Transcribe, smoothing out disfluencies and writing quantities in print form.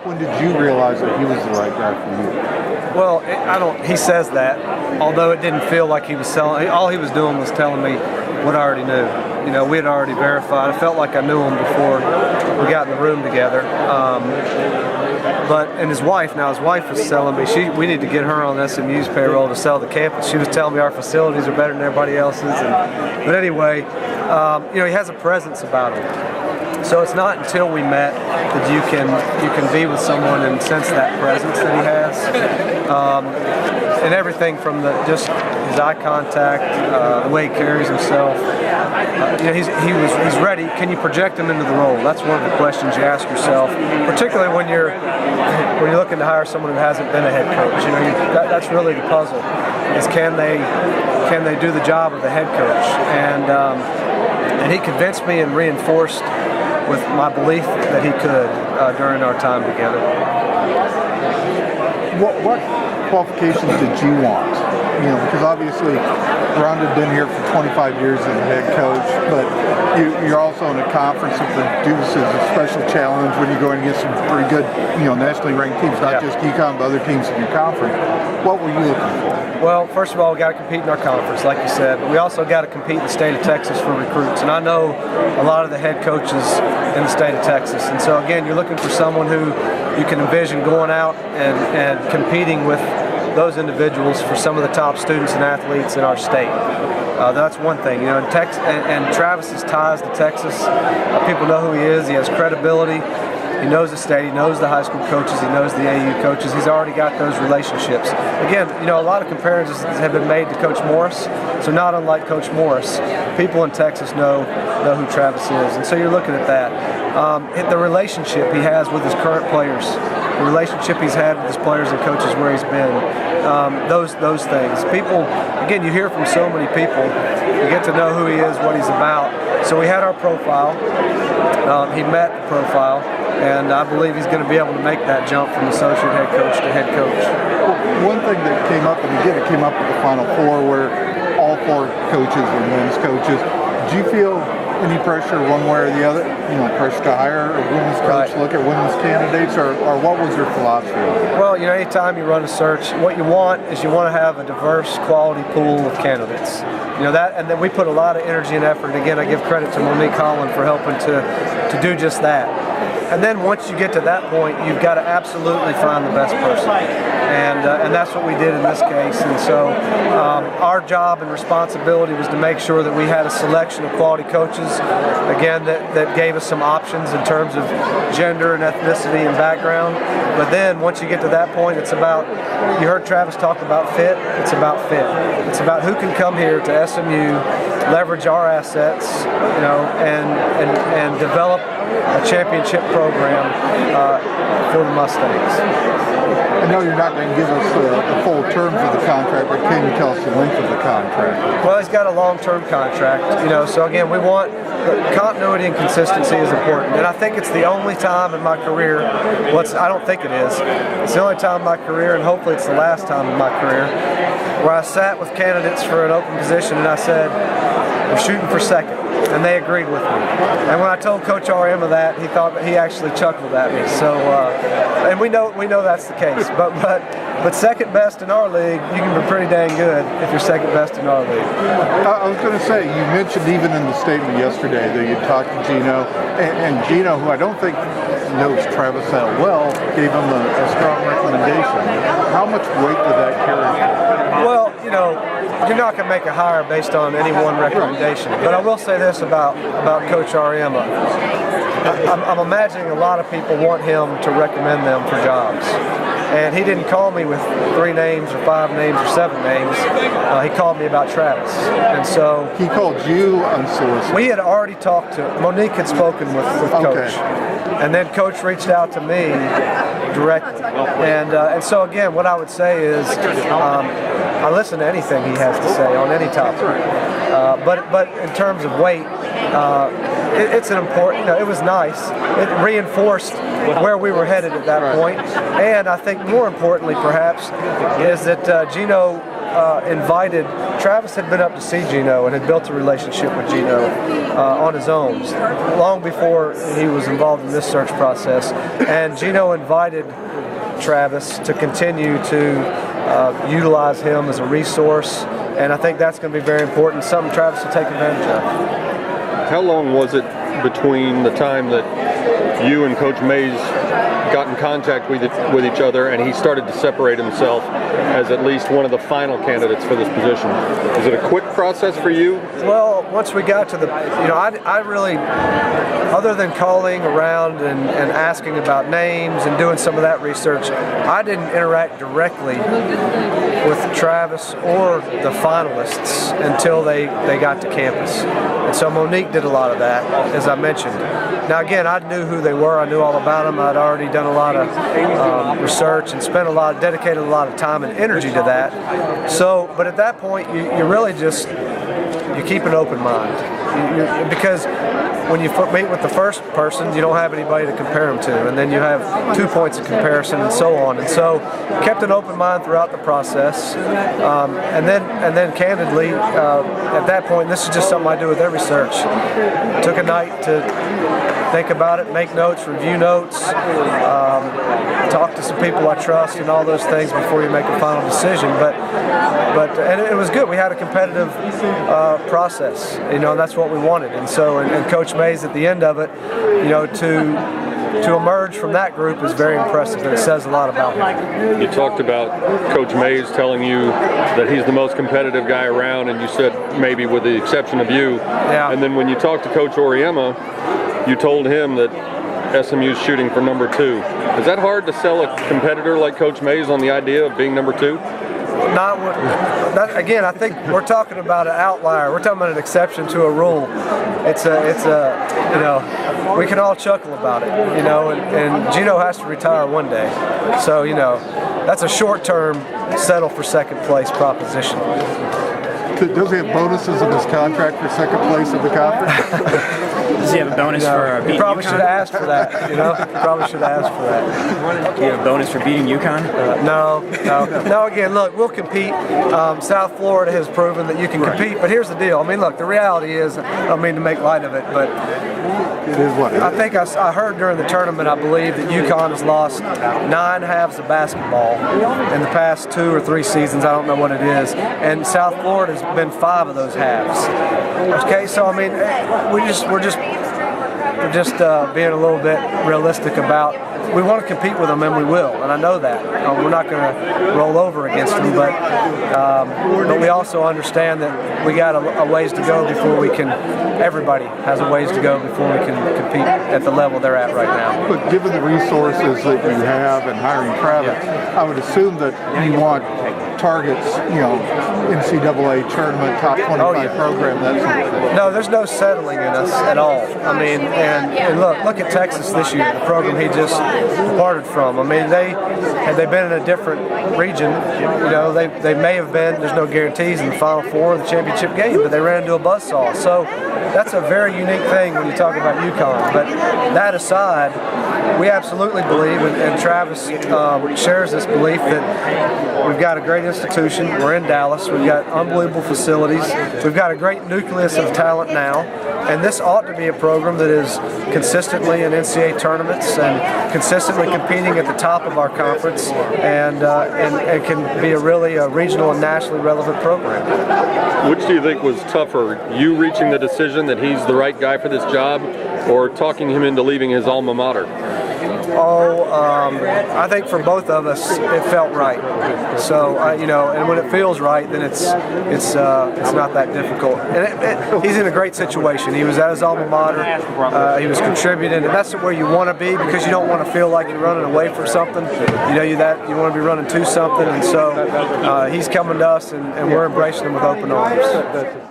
When did you realize that he was the right guy for you? Well, he says that, although it didn't feel like he was selling. All he was doing was telling me what I already knew. We had already verified. I felt like I knew him before we got in the room together. And his wife was telling me we need to get her on SMU's payroll to sell the campus. She was telling me our facilities are better than everybody else's. But anyway, he has a presence about him. So it's not until we met that you can be with someone and sense that presence that he has, and everything from just his eye contact, the way he carries himself. He's ready. Can you project him into the role? That's one of the questions you ask yourself, particularly when you're looking to hire someone who hasn't been a head coach. That's really the puzzle: is can they do the job of the head coach? And he convinced me and reinforced with my belief that he could during our time together. What qualifications did you want? Because obviously Ron had been here for 25 years as a head coach, but you're also in a conference that produces a special challenge when you're going against some pretty good, nationally ranked teams, not just UConn, but other teams in your conference. What were you looking for? Well, first of all, we got to compete in our conference, like you said, but we also got to compete in the state of Texas for recruits. And I know a lot of the head coaches in the state of Texas. And so, again, you're looking for someone who you can envision going out and competing with those individuals for some of the top students and athletes in our state. That's one thing. And Travis's ties to Texas, people know who he is. He has credibility. He knows the state, he knows the high school coaches, he knows the AU coaches. He's already got those relationships. Again, a lot of comparisons have been made to Coach Morris, so not unlike Coach Morris, people in Texas know who Travis is. And so you're looking at that. The relationship he has with his current players, the relationship he's had with his players and coaches where he's been, those things. People, again, you hear from so many people, you get to know who he is, what he's about. So we had our profile. He met the profile, and I believe he's going to be able to make that jump from associate head coach to head coach. One thing that came up, and again, it came up at the Final Four, where all four coaches were women's coaches. Did you feel any pressure one way or the other? Pressure to hire a women's coach, look at women's candidates, or what was your philosophy? Well, anytime you run a search, what you want is you want to have a diverse, quality pool of candidates. And then we put a lot of energy and effort. Again, I give credit to Monique Holland for helping to do just that. And then once you get to that point, you've got to absolutely find the best person. And that's what we did in this case. And so our job and responsibility was to make sure that we had a selection of quality coaches, again, that gave us some options in terms of gender and ethnicity and background. But then once you get to that point, it's about, you heard Travis talk about fit, it's about fit. It's about who can come here to SMU, leverage our assets, and develop a championship program for the Mustangs. I know you're not going to give us the full terms of the contract, but can you tell us the length of the contract? Well, he's got a long-term contract, so again, we want continuity and consistency is important. And I think it's the only time in my career, I don't think it is, it's the only time in my career, and hopefully it's the last time in my career, where I sat with candidates for an open position and I said, we're shooting for second. And they agreed with me. And when I told Coach RM of that, he actually chuckled at me. So, and we know that's the case. But second best in our league, you can be pretty dang good if you're second best in our league. I was going to say, you mentioned even in the statement yesterday that you talked to Gino, and Gino, who I don't think knows Travis that well, gave him a strong recommendation. How much weight did that carry? Well, you're not going to make a hire based on any one recommendation. But I will say this about Coach RM. I'm imagining a lot of people want him to recommend them for jobs. And he didn't call me with 3 names or 5 names or 7 names. He called me about Travis. And so he called you unsolicited. We had already talked to Monique had spoken with Coach. And then Coach reached out to me directly. And so again, what I would say is I listen to anything he has to say on any topic. But in terms of weight, it's an important, it was nice. It reinforced where we were headed at that point. And I think more importantly, perhaps, is that Gino invited. Travis had been up to see Gino and had built a relationship with Gino on his own long before he was involved in this search process. And Gino invited Travis to continue to utilize him as a resource, and I think that's going to be very important, something Travis will take advantage of. How long was it between the time that you and Coach Mays got in contact with each other and he started to separate himself as at least one of the final candidates for this position? Was it a quick process for you? Well, once we got to the, I really, other than calling around and asking about names and doing some of that research, I didn't interact directly with Travis or the finalists until they got to campus. And so Monique did a lot of that, as I mentioned. Now again, I knew who they were, I knew all about them, I'd already done a lot of research and dedicated a lot of time and energy to that. So, but at that point, you really just, you keep an open mind. Because when you meet with the first person, you don't have anybody to compare them to, and then you have 2 points of comparison and so on. And so, kept an open mind throughout the process, and then candidly, at that point, this is just something I do with every search. Took a night to think about it, make notes, review notes, talk to some people I trust, and all those things before you make a final decision. But and it was good. We had a competitive process, and that's what we wanted. And so, and Coach Mays at the end of it, to emerge from that group is very impressive, and it says a lot about him. You talked about Coach Mays telling you that he's the most competitive guy around, and you said maybe with the exception of you. Yeah. And then when you talked to Coach Auriemma, you told him that SMU's shooting for number 2. Is that hard to sell a competitor like Coach Mays on the idea of being number 2? Not what, that, again, I think we're talking about an outlier. We're talking about an exception to a rule. It's a we can all chuckle about it, and Gino has to retire one day. So, that's a short-term settle for second place proposition. Does he have bonuses in his contract for second place in the conference? Does he have a bonus for beating You probably UConn? should have asked for that, You probably should have asked for that. Do you have a bonus for beating UConn? No, again, look, we'll compete. South Florida has proven that you can compete, but here's the deal. I mean, look, the reality is, I don't mean to make light of it, but It is what it is. I think I heard during the tournament, I believe that UConn has lost 9 halves of basketball in the past 2 or 3 seasons. I don't know what it is. And South Florida has been 5 of those halves. Okay, so I mean, we're just being a little bit realistic about. We want to compete with them, and we will, and I know that. We're not going to roll over against them, but we also understand that we got a ways to go before we can. Everybody has a ways to go before we can compete at the level they're at right now. But given the resources that you have and hiring Travis, I would assume that you want targets, NCAA tournament, top 25 program, that sort of thing. No, there's no settling in us at all. I mean, and look at Texas this year, the program he just departed from. I mean, had they been in a different region, they may have been, there's no guarantees, in the Final Four of the championship game, but they ran into a buzzsaw. So that's a very unique thing when you talk about UConn. But that aside, we absolutely believe, and Travis shares this belief, that we've got a great institution. We're in Dallas. We've got unbelievable facilities. We've got a great nucleus of talent now. And this ought to be a program that is consistently in NCAA tournaments and consistently competing at the top of our conference, and can be a really regional and nationally relevant program. Which do you think was tougher, you reaching the decision that he's the right guy for this job, or talking him into leaving his alma mater? I think for both of us, it felt right. So, and when it feels right, then it's not that difficult. And he's in a great situation. He was at his alma mater. He was contributing, and that's where you want to be, because you don't want to feel like you're running away from something. You want to be running to something. And so he's coming to us, and we're embracing him with open arms.